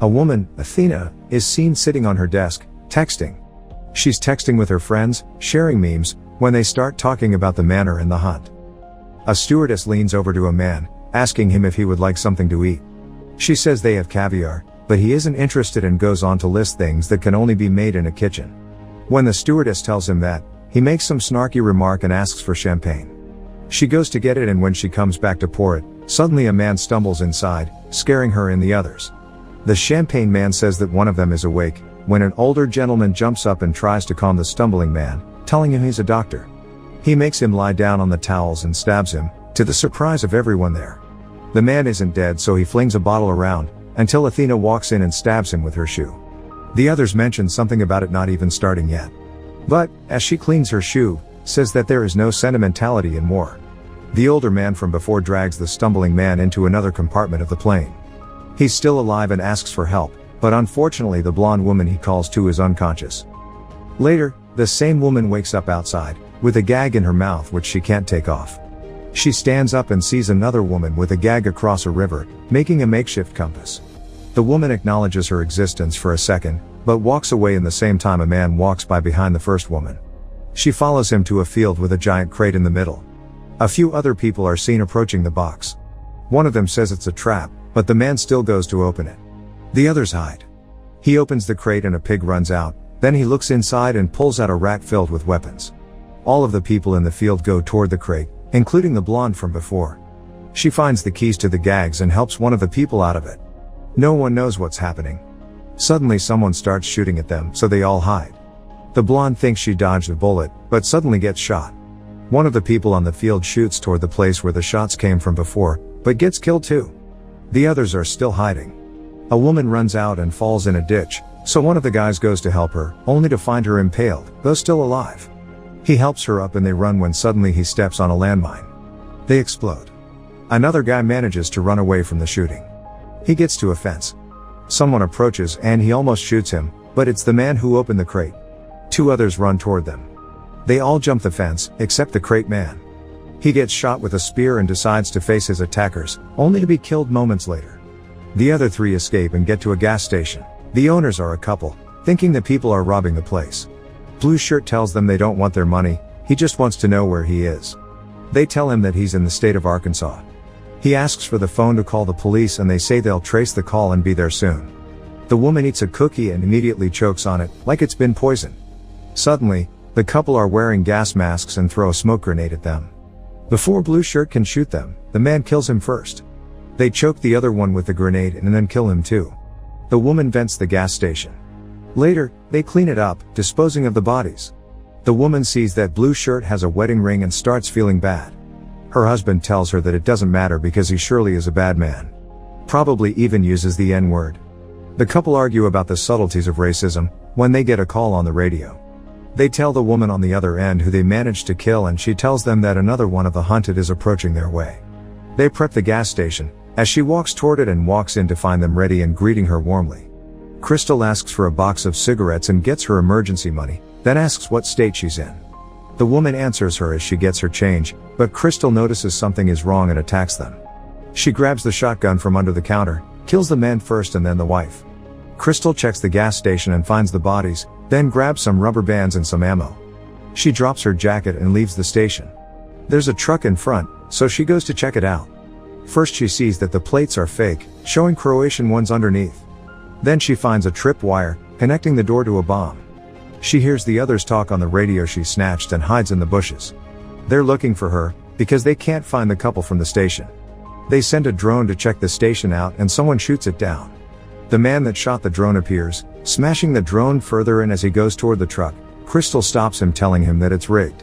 A woman, Athena, is seen sitting on her desk, texting. She's texting with her friends, sharing memes, when they start talking about the manor and the hunt. A stewardess leans over to a man, asking him if he would like something to eat. She says they have caviar, but he isn't interested and goes on to list things that can only be made in a kitchen. When the stewardess tells him that, he makes some snarky remark and asks for champagne. She goes to get it, and when she comes back to pour it, suddenly a man stumbles inside, scaring her and the others. The champagne man says that one of them is awake, when an older gentleman jumps up and tries to calm the stumbling man, telling him he's a doctor. He makes him lie down on the towels and stabs him, to the surprise of everyone there. The man isn't dead, so he flings a bottle around, until Athena walks in and stabs him with her shoe. The others mention something about it not even starting yet. But, as she cleans her shoe, says that there is no sentimentality in war. The older man from before drags the stumbling man into another compartment of the plane. He's still alive and asks for help, but unfortunately the blonde woman he calls to is unconscious. Later, the same woman wakes up outside, with a gag in her mouth which she can't take off. She stands up and sees another woman with a gag across a river, making a makeshift compass. The woman acknowledges her existence for a second, but walks away in the same time a man walks by behind the first woman. She follows him to a field with a giant crate in the middle. A few other people are seen approaching the box. One of them says it's a trap, but the man still goes to open it. The others hide. He opens the crate and a pig runs out, then he looks inside and pulls out a rack filled with weapons. All of the people in the field go toward the crate, including the blonde from before. She finds the keys to the gags and helps one of the people out of it. No one knows what's happening. Suddenly someone starts shooting at them, so they all hide. The blonde thinks she dodged a bullet, but suddenly gets shot. One of the people on the field shoots toward the place where the shots came from before, but gets killed too. The others are still hiding. A woman runs out and falls in a ditch, so one of the guys goes to help her, only to find her impaled, though still alive. He helps her up and they run when suddenly he steps on a landmine. They explode. Another guy manages to run away from the shooting. He gets to a fence. Someone approaches and he almost shoots him, but it's the man who opened the crate. Two others run toward them. They all jump the fence, except the crate man. He gets shot with a spear and decides to face his attackers, only to be killed moments later. The other three escape and get to a gas station. The owners are a couple, thinking the people are robbing the place. Blue Shirt tells them they don't want their money, he just wants to know where he is. They tell him that he's in the state of Arkansas. He asks for the phone to call the police and they say they'll trace the call and be there soon. The woman eats a cookie and immediately chokes on it, like it's been poisoned. Suddenly, the couple are wearing gas masks and throw a smoke grenade at them. Before Blue Shirt can shoot them, the man kills him first. They choke the other one with the grenade and then kill him too. The woman vents the gas station. Later, they clean it up, disposing of the bodies. The woman sees that Blue Shirt has a wedding ring and starts feeling bad. Her husband tells her that it doesn't matter because he surely is a bad man. Probably even uses the N-word. The couple argue about the subtleties of racism, when they get a call on the radio. They tell the woman on the other end who they managed to kill and she tells them that another one of the hunted is approaching their way. They prep the gas station, as she walks toward it and walks in to find them ready and greeting her warmly. Crystal asks for a box of cigarettes and gets her emergency money, then asks what state she's in. The woman answers her as she gets her change, but Crystal notices something is wrong and attacks them. She grabs the shotgun from under the counter, kills the man first and then the wife. Crystal checks the gas station and finds the bodies, then grabs some rubber bands and some ammo. She drops her jacket and leaves the station. There's a truck in front, so she goes to check it out. First she sees that the plates are fake, showing Croatian ones underneath. Then she finds a tripwire, connecting the door to a bomb. She hears the others talk on the radio she snatched and hides in the bushes. They're looking for her, because they can't find the couple from the station. They send a drone to check the station out and someone shoots it down. The man that shot the drone appears, smashing the drone further, and as he goes toward the truck, Crystal stops him telling him that it's rigged.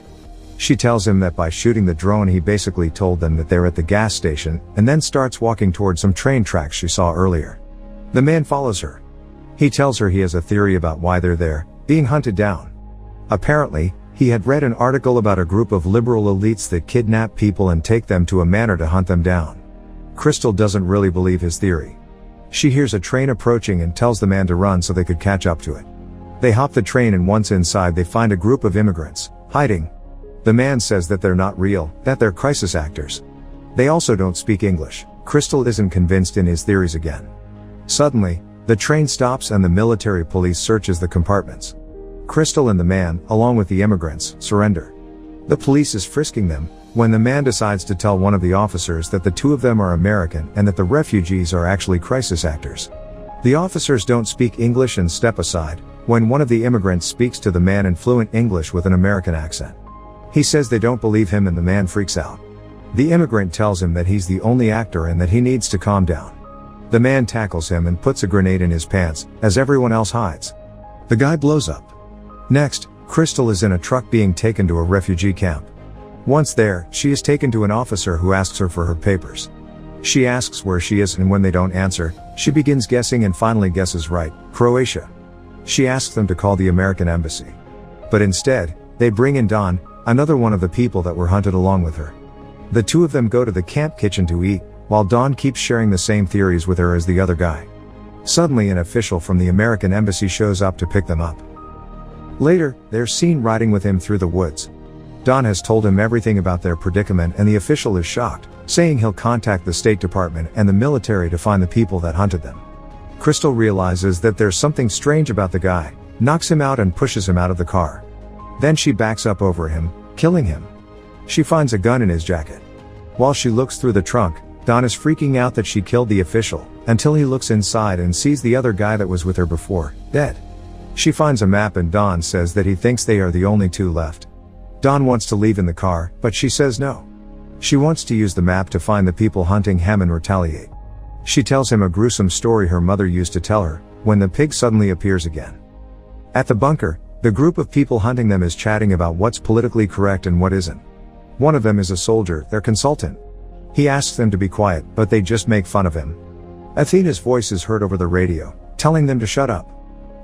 She tells him that by shooting the drone he basically told them that they're at the gas station, and then starts walking toward some train tracks she saw earlier. The man follows her. He tells her he has a theory about why they're there, being hunted down. Apparently, he had read an article about a group of liberal elites that kidnap people and take them to a manor to hunt them down. Crystal doesn't really believe his theory. She hears a train approaching and tells the man to run so they could catch up to it. They hop the train and once inside they find a group of immigrants, hiding. The man says that they're not real, that they're crisis actors. They also don't speak English. Crystal isn't convinced in his theories again. Suddenly, The train stops and the military police searches the compartments. Crystal and the man, along with the immigrants, surrender. The police is frisking them, when the man decides to tell one of the officers that the two of them are American and that the refugees are actually crisis actors. The officers don't speak English and step aside, when one of the immigrants speaks to the man in fluent English with an American accent. He says they don't believe him and the man freaks out. The immigrant tells him that he's the only actor and that he needs to calm down. The man tackles him and puts a grenade in his pants, as everyone else hides. The guy blows up. Next, Crystal is in a truck being taken to a refugee camp. Once there, she is taken to an officer who asks her for her papers. She asks where she is and when they don't answer, she begins guessing and finally guesses right, Croatia. She asks them to call the American embassy. But instead, they bring in Don, another one of the people that were hunted along with her. The two of them go to the camp kitchen to eat, while Don keeps sharing the same theories with her as the other guy. Suddenly an official from the American embassy shows up to pick them up. Later, they're seen riding with him through the woods. Don has told him everything about their predicament and the official is shocked, saying he'll contact the State Department and the military to find the people that hunted them. Crystal realizes that there's something strange about the guy, knocks him out and pushes him out of the car. Then she backs up over him, killing him. She finds a gun in his jacket. While she looks through the trunk, Don is freaking out that she killed the official, until he looks inside and sees the other guy that was with her before, dead. She finds a map and Don says that he thinks they are the only two left. Don wants to leave in the car, but she says no. She wants to use the map to find the people hunting him and retaliate. She tells him a gruesome story her mother used to tell her, when the pig suddenly appears again. At the bunker, the group of people hunting them is chatting about what's politically correct and what isn't. One of them is a soldier, their consultant. He asks them to be quiet, but they just make fun of him. Athena's voice is heard over the radio, telling them to shut up.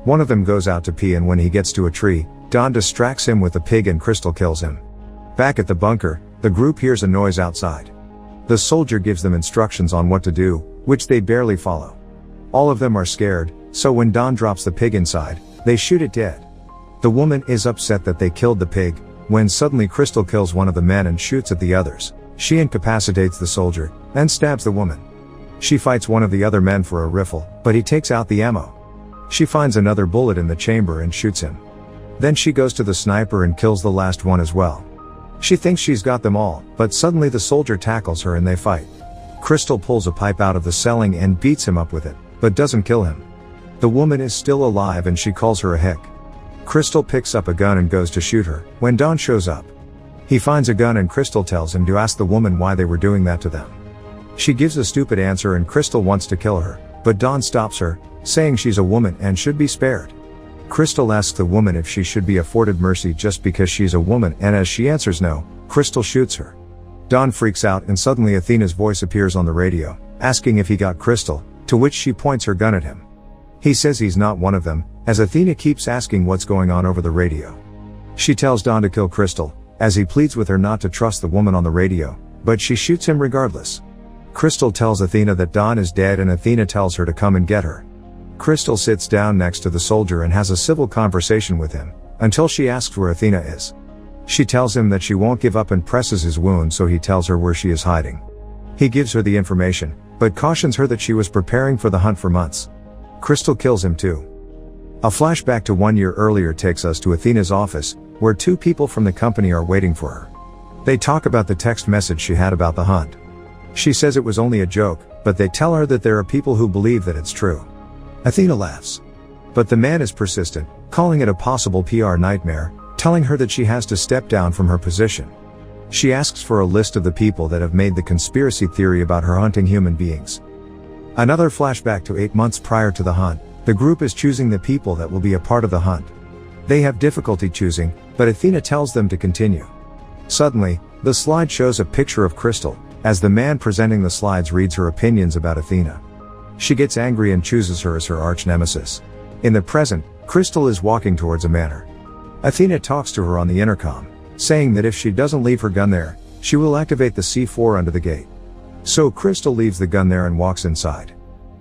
One of them goes out to pee and when he gets to a tree, Don distracts him with a pig and Crystal kills him. Back at the bunker, the group hears a noise outside. The soldier gives them instructions on what to do, which they barely follow. All of them are scared, so when Don drops the pig inside, they shoot it dead. The woman is upset that they killed the pig, when suddenly Crystal kills one of the men and shoots at the others. She incapacitates the soldier, then stabs the woman. She fights one of the other men for a rifle, but he takes out the ammo. She finds another bullet in the chamber and shoots him. Then she goes to the sniper and kills the last one as well. She thinks she's got them all, but suddenly the soldier tackles her and they fight. Crystal pulls a pipe out of the ceiling and beats him up with it, but doesn't kill him. The woman is still alive and she calls her a hick. Crystal picks up a gun and goes to shoot her, when Don shows up. He finds a gun and Crystal tells him to ask the woman why they were doing that to them. She gives a stupid answer and Crystal wants to kill her, but Don stops her, saying she's a woman and should be spared. Crystal asks the woman if she should be afforded mercy just because she's a woman and as she answers no, Crystal shoots her. Don freaks out and suddenly Athena's voice appears on the radio, asking if he got Crystal, to which she points her gun at him. He says he's not one of them, as Athena keeps asking what's going on over the radio. She tells Don to kill Crystal, as he pleads with her not to trust the woman on the radio, but she shoots him regardless. Crystal tells Athena that Don is dead and Athena tells her to come and get her. Crystal sits down next to the soldier and has a civil conversation with him, until she asks where Athena is. She tells him that she won't give up and presses his wound, so he tells her where she is hiding. He gives her the information, but cautions her that she was preparing for the hunt for months. Crystal kills him too. A flashback to 1 year earlier takes us to Athena's office, where two people from the company are waiting for her. They talk about the text message she had about the hunt. She says it was only a joke, but they tell her that there are people who believe that it's true. Athena laughs. But the man is persistent, calling it a possible PR nightmare, telling her that she has to step down from her position. She asks for a list of the people that have made the conspiracy theory about her hunting human beings. Another flashback to 8 months prior to the hunt, the group is choosing the people that will be a part of the hunt. They have difficulty choosing, but Athena tells them to continue. Suddenly, the slide shows a picture of Crystal, as the man presenting the slides reads her opinions about Athena. She gets angry and chooses her as her arch-nemesis. In the present, Crystal is walking towards a manor. Athena talks to her on the intercom, saying that if she doesn't leave her gun there, she will activate the C4 under the gate. So Crystal leaves the gun there and walks inside.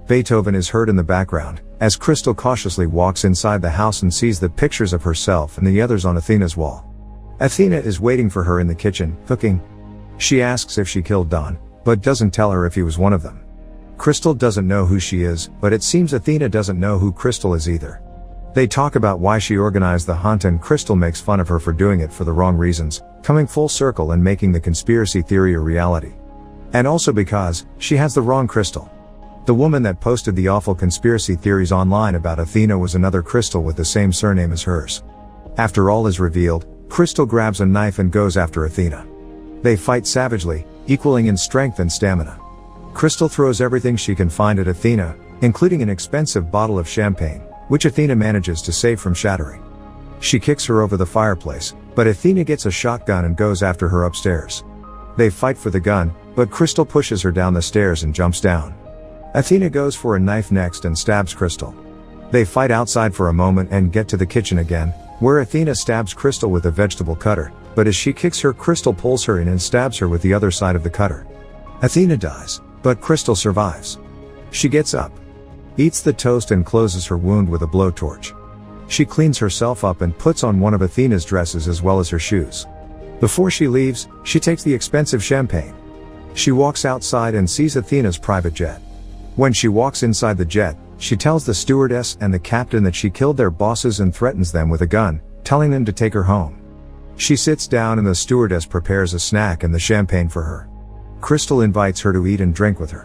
Beethoven is heard in the background, as Crystal cautiously walks inside the house and sees the pictures of herself and the others on Athena's wall. Athena is waiting for her in the kitchen, cooking. She asks if she killed Don, but doesn't tell her if he was one of them. Crystal doesn't know who she is, but it seems Athena doesn't know who Crystal is either. They talk about why she organized the hunt and Crystal makes fun of her for doing it for the wrong reasons, coming full circle and making the conspiracy theory a reality. And also because, she has the wrong Crystal. The woman that posted the awful conspiracy theories online about Athena was another Crystal with the same surname as hers. After all is revealed, Crystal grabs a knife and goes after Athena. They fight savagely, equaling in strength and stamina. Crystal throws everything she can find at Athena, including an expensive bottle of champagne, which Athena manages to save from shattering. She kicks her over the fireplace, but Athena gets a shotgun and goes after her upstairs. They fight for the gun, but Crystal pushes her down the stairs and jumps down. Athena goes for a knife next and stabs Crystal. They fight outside for a moment and get to the kitchen again, where Athena stabs Crystal with a vegetable cutter, but as she kicks her, Crystal pulls her in and stabs her with the other side of the cutter. Athena dies, but Crystal survives. She gets up, eats the toast and closes her wound with a blowtorch. She cleans herself up and puts on one of Athena's dresses as well as her shoes. Before she leaves, she takes the expensive champagne. She walks outside and sees Athena's private jet. When she walks inside the jet, she tells the stewardess and the captain that she killed their bosses and threatens them with a gun, telling them to take her home. She sits down and the stewardess prepares a snack and the champagne for her. Crystal invites her to eat and drink with her.